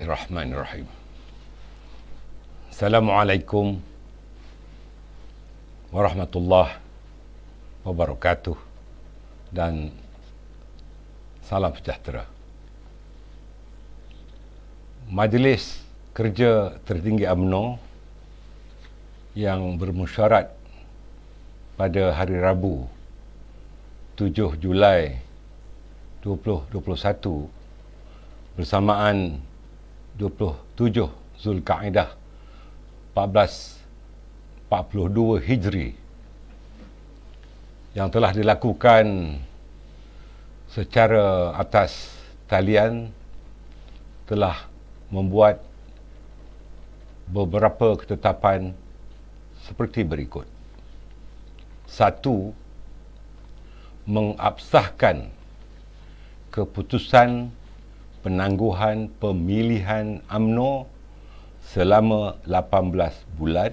Bismillahirrahmanirrahim. Assalamualaikum warahmatullahi wabarakatuh dan salam sejahtera. Majlis Kerja Tertinggi UMNO yang bermusyarat pada hari Rabu 7 Julai 2021 bersamaan 27 Zulkaidah 1442 Hijri yang telah dilakukan secara atas talian telah membuat beberapa ketetapan seperti berikut. 1. Mengabsahkan keputusan penangguhan pemilihan UMNO selama 18 bulan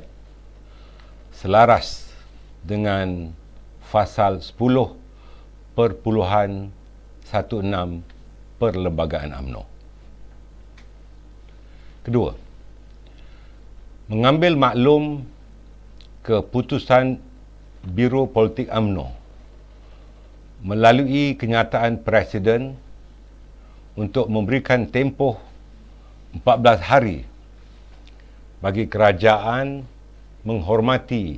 selaras dengan Fasal 10.16 Perlembagaan UMNO. Kedua, mengambil maklum keputusan Biro Politik UMNO melalui kenyataan Presiden untuk memberikan tempoh 14 hari bagi kerajaan menghormati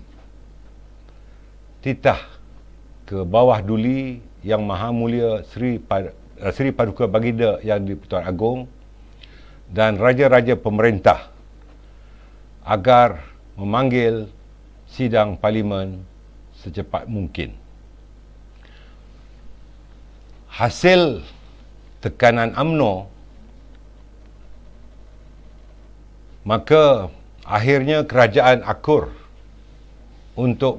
titah ke bawah duli Yang Maha Mulia Seri Paduka Baginda Yang di-Pertuan Agong dan raja-raja pemerintah agar memanggil sidang parlimen secepat mungkin. Hasil tekanan UMNO, maka akhirnya kerajaan akur untuk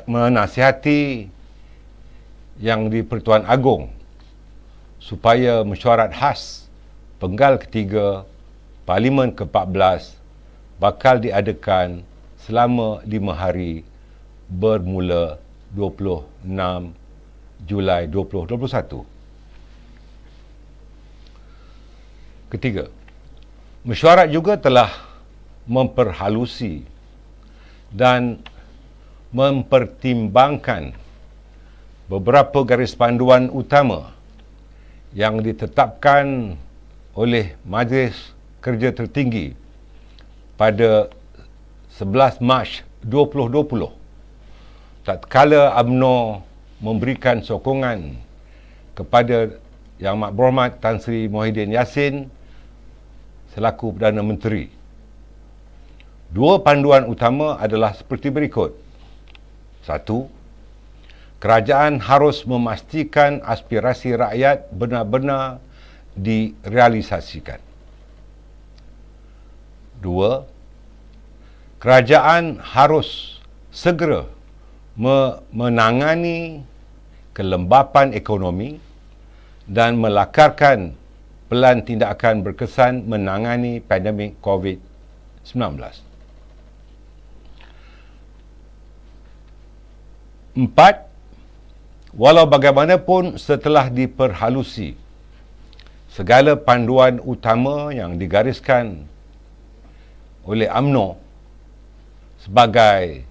menasihati Yang di-Pertuan Agong supaya mesyuarat khas penggal ketiga Parlimen ke-14 bakal diadakan selama 5 hari bermula 26 Julai 2021. Ketiga, mesyuarat juga telah memperhalusi dan mempertimbangkan beberapa garis panduan utama yang ditetapkan oleh Majlis Kerja Tertinggi pada 11 Mac 2020 tatkala UMNO memberikan sokongan kepada Yang Amat Berhormat Tan Sri Muhyiddin Yassin selaku Perdana Menteri. Dua panduan utama adalah seperti berikut. 1. Kerajaan harus memastikan aspirasi rakyat benar-benar direalisasikan. 2. Kerajaan harus segera menangani kelembapan ekonomi dan melakarkan pelan tindakan berkesan menangani pandemik COVID-19. 4. Walau bagaimanapun setelah diperhalusi segala panduan utama yang digariskan oleh UMNO sebagai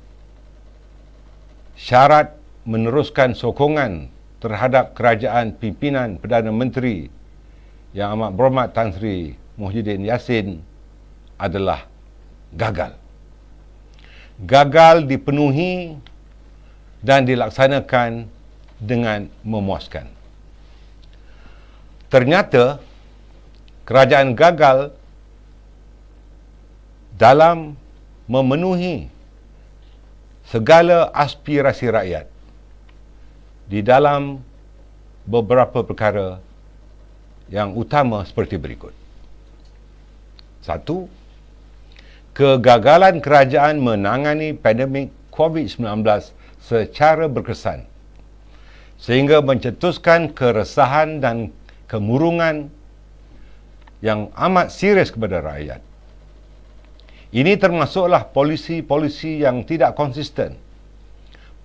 syarat meneruskan sokongan terhadap kerajaan pimpinan Perdana Menteri Yang Amat Berhormat Tan Sri Muhyiddin Yassin adalah gagal. Gagal dipenuhi dan dilaksanakan dengan memuaskan. Ternyata kerajaan gagal dalam memenuhi segala aspirasi rakyat di dalam beberapa perkara yang utama seperti berikut. 1. Kegagalan kerajaan menangani pandemik COVID-19 secara berkesan sehingga mencetuskan keresahan dan kemurungan yang amat serius kepada rakyat. Ini termasuklah polisi-polisi yang tidak konsisten,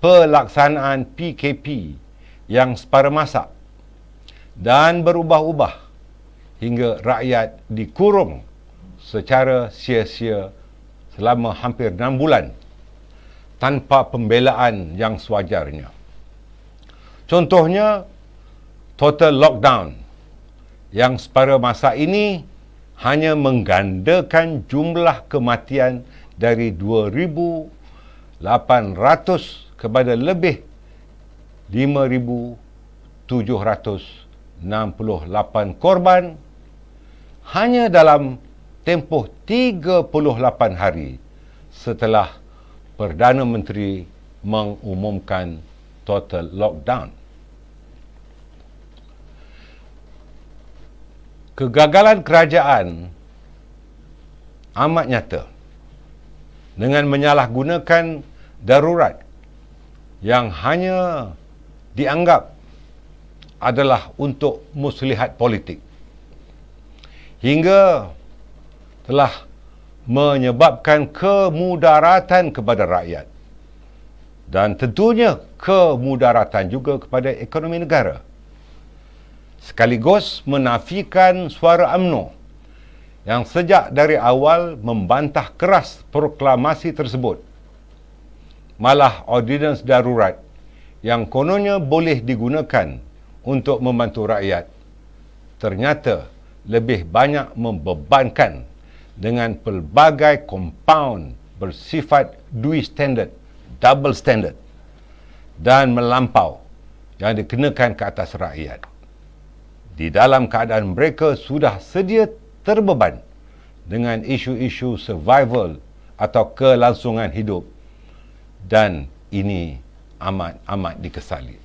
pelaksanaan PKP yang separa masa dan berubah-ubah hingga rakyat dikurung secara sia-sia selama hampir 6 bulan tanpa pembelaan yang sewajarnya. Contohnya, total lockdown yang pada masa ini hanya menggandakan jumlah kematian dari 2,800 kepada lebih 5,768 korban hanya dalam tempoh 38 hari setelah Perdana Menteri mengumumkan total lockdown. Kegagalan kerajaan amat nyata dengan menyalahgunakan darurat yang hanya dianggap adalah untuk muslihat politik, hingga telah menyebabkan kemudaratan kepada rakyat dan tentunya kemudaratan juga kepada ekonomi negara, sekaligus menafikan suara UMNO yang sejak dari awal membantah keras proklamasi tersebut. Malah ordinans darurat yang kononnya boleh digunakan untuk membantu rakyat ternyata lebih banyak membebankan dengan pelbagai compound bersifat double standard dan melampau yang dikenakan ke atas rakyat di dalam keadaan mereka sudah sedia terbeban dengan isu-isu survival atau kelangsungan hidup, dan ini amat dikesali.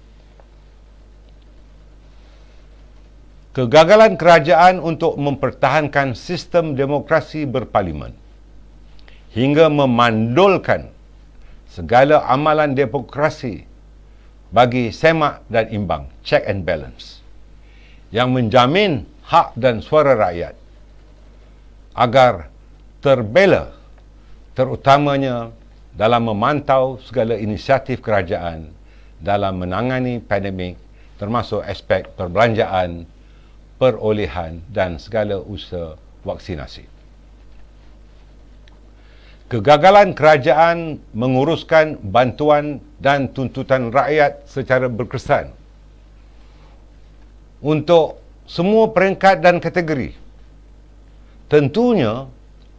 Kegagalan kerajaan untuk mempertahankan sistem demokrasi berparlimen hingga memandulkan segala amalan demokrasi bagi semak dan imbang, check and balance, yang menjamin hak dan suara rakyat agar terbela, terutamanya dalam memantau segala inisiatif kerajaan dalam menangani pandemik, termasuk aspek perbelanjaan, perolehan dan segala usaha vaksinasi. Kegagalan kerajaan menguruskan bantuan dan tuntutan rakyat secara berkesan untuk semua peringkat dan kategori. Tentunya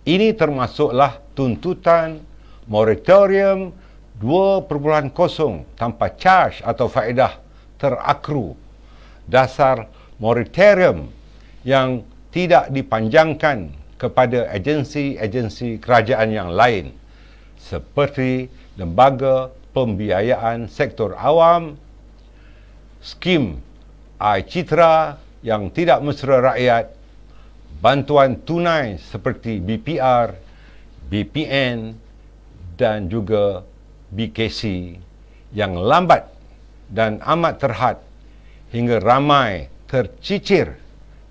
ini termasuklah tuntutan moratorium 2.0 tanpa charge atau faedah terakru, dasar moratorium yang tidak dipanjangkan kepada agensi-agensi kerajaan yang lain seperti lembaga pembiayaan sektor awam, skim iCitra yang tidak mesra rakyat, bantuan tunai seperti BPR, BPN dan juga BKC yang lambat dan amat terhad hingga ramai tercicir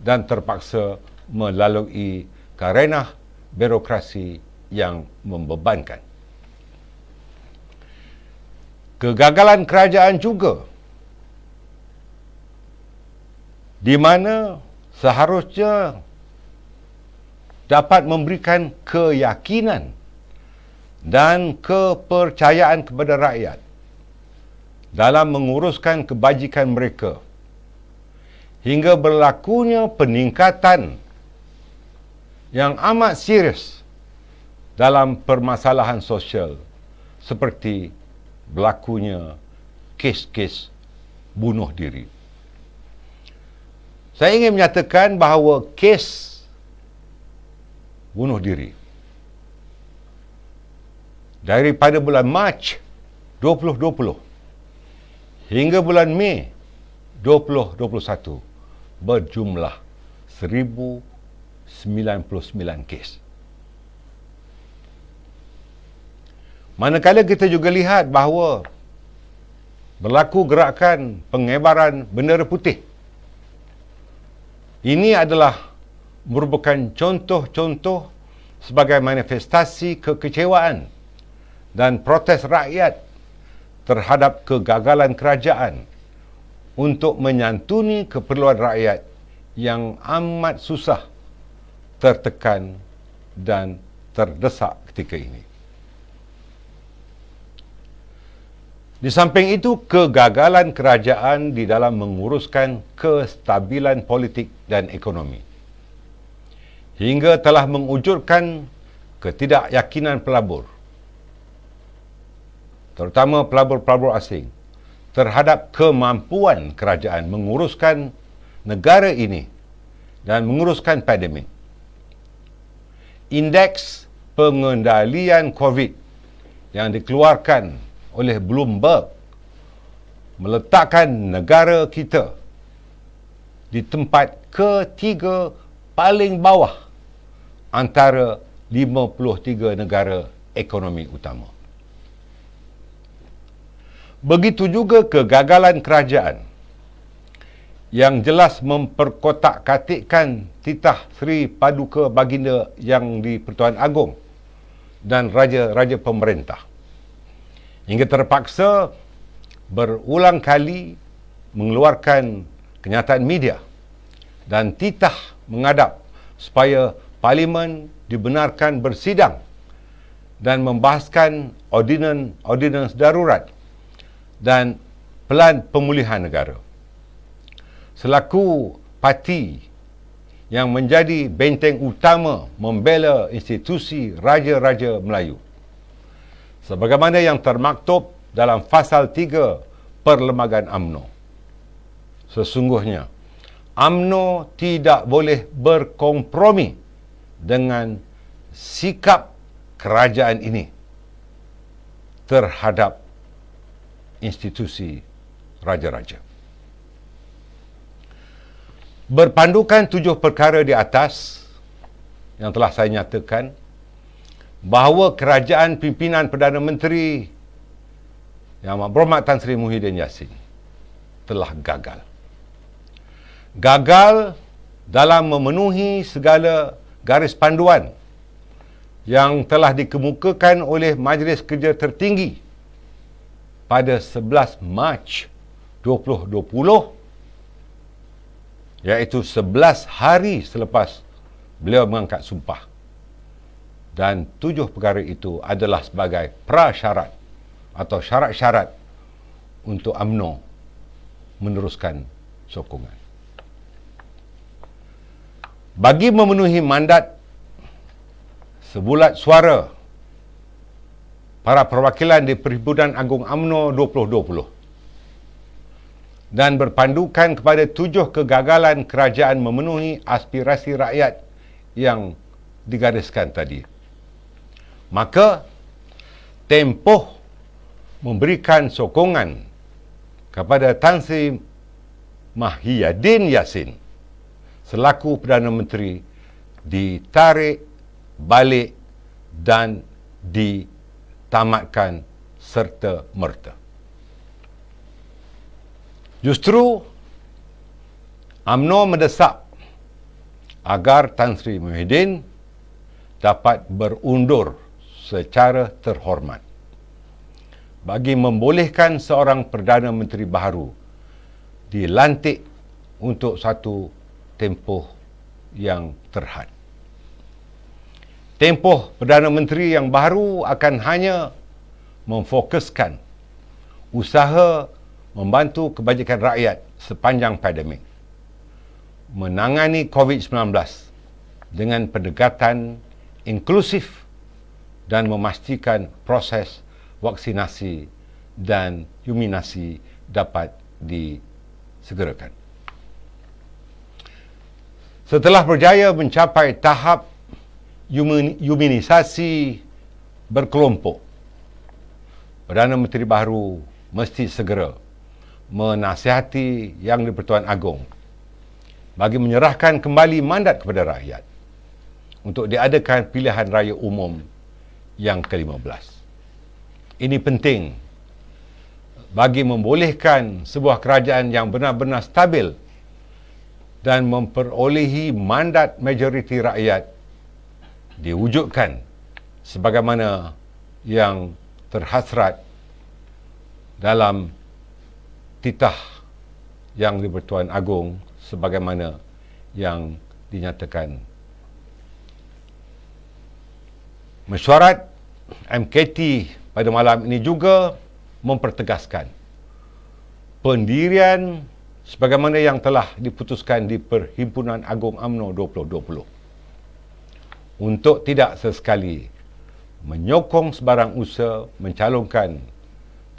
dan terpaksa melalui karenah birokrasi yang membebankan. Kegagalan kerajaan juga di mana seharusnya dapat memberikan keyakinan dan kepercayaan kepada rakyat dalam menguruskan kebajikan mereka, hingga berlakunya peningkatan yang amat serius dalam permasalahan sosial seperti berlakunya kes-kes bunuh diri. Saya ingin menyatakan bahawa kes bunuh diri daripada bulan Mac 2020 hingga bulan Mei 2021 berjumlah 1,099 kes. Manakala kita juga lihat bahawa berlaku gerakan pengebaran bendera putih. Ini adalah merupakan contoh-contoh sebagai manifestasi kekecewaan dan protes rakyat terhadap kegagalan kerajaan untuk menyantuni keperluan rakyat yang amat susah, tertekan dan terdesak ketika ini. Di samping itu, kegagalan kerajaan di dalam menguruskan kestabilan politik dan ekonomi hingga telah mengujurkan ketidakyakinan pelabur, terutama pelabur-pelabur asing, terhadap kemampuan kerajaan menguruskan negara ini dan menguruskan pandemik. Indeks pengendalian COVID yang dikeluarkan oleh Bloomberg meletakkan negara kita di tempat ketiga paling bawah antara 53 negara ekonomi utama. Begitu juga kegagalan kerajaan yang jelas memperkotak-katikkan titah Sri Paduka Baginda yang di-Pertuan Agong dan raja-raja pemerintah, hingga terpaksa berulang kali mengeluarkan kenyataan media dan titah menghadap supaya Parlimen dibenarkan bersidang dan membahaskan ordinans darurat dan pelan pemulihan negara. Selaku parti yang menjadi benteng utama membela institusi Raja-Raja Melayu, sebagaimana yang termaktub dalam Fasal 3 Perlembagaan UMNO. Sesungguhnya, UMNO tidak boleh berkompromi dengan sikap kerajaan ini terhadap institusi raja-raja. Berpandukan 7 perkara di atas yang telah saya nyatakan, bahawa kerajaan pimpinan Perdana Menteri Yang Amat Berhormat Tan Sri Muhyiddin Yassin telah gagal. Gagal dalam memenuhi segala garis panduan yang telah dikemukakan oleh Majlis Kerja Tertinggi pada 11 Mac 2020, iaitu 11 hari selepas beliau mengangkat sumpah. Dan 7 perkara itu adalah sebagai prasyarat atau syarat-syarat untuk UMNO meneruskan sokongan. Bagi memenuhi mandat sebulat suara para perwakilan di Perhimpunan Agung UMNO 2020 dan berpandukan kepada 7 kegagalan kerajaan memenuhi aspirasi rakyat yang digariskan tadi, maka tempoh memberikan sokongan kepada Tan Sri Muhyiddin Yassin selaku Perdana Menteri ditarik balik dan ditamatkan serta-merta. Justru UMNO mendesak agar Tan Sri Muhyiddin dapat berundur secara terhormat bagi membolehkan seorang Perdana Menteri baharu dilantik untuk satu tempoh yang terhad. Tempoh Perdana Menteri yang baru akan hanya memfokuskan usaha membantu kebajikan rakyat sepanjang pandemik, menangani COVID-19 dengan pendekatan inklusif dan memastikan proses vaksinasi dan imunisasi dapat disegerakan. Setelah berjaya mencapai tahap imunisasi berkelompok, Perdana Menteri baru mesti segera menasihati Yang di-Pertuan Agong bagi menyerahkan kembali mandat kepada rakyat untuk diadakan pilihan raya umum yang ke-15. Ini penting bagi membolehkan sebuah kerajaan yang benar-benar stabil dan memperolehi mandat majoriti rakyat diwujudkan sebagaimana yang terhasrat dalam titah Yang di-Pertuan Agong sebagaimana yang dinyatakan. Mesyuarat MKT pada malam ini juga mempertegaskan pendirian sebagaimana yang telah diputuskan di Perhimpunan Agung UMNO 2020 untuk tidak sesekali menyokong sebarang usaha mencalonkan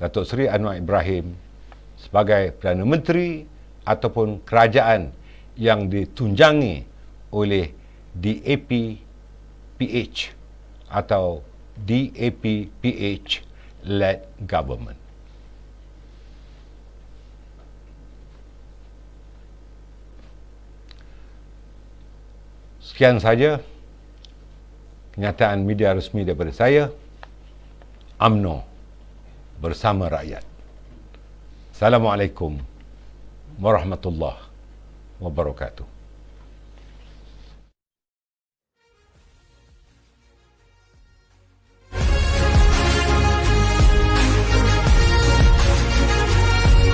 Datuk Seri Anwar Ibrahim sebagai Perdana Menteri ataupun kerajaan yang ditunjangi oleh DAP-PH atau DAP-PH-led government. Sekian saja kenyataan media resmi daripada saya. UMNO bersama rakyat. Assalamualaikum warahmatullahi wabarakatuh.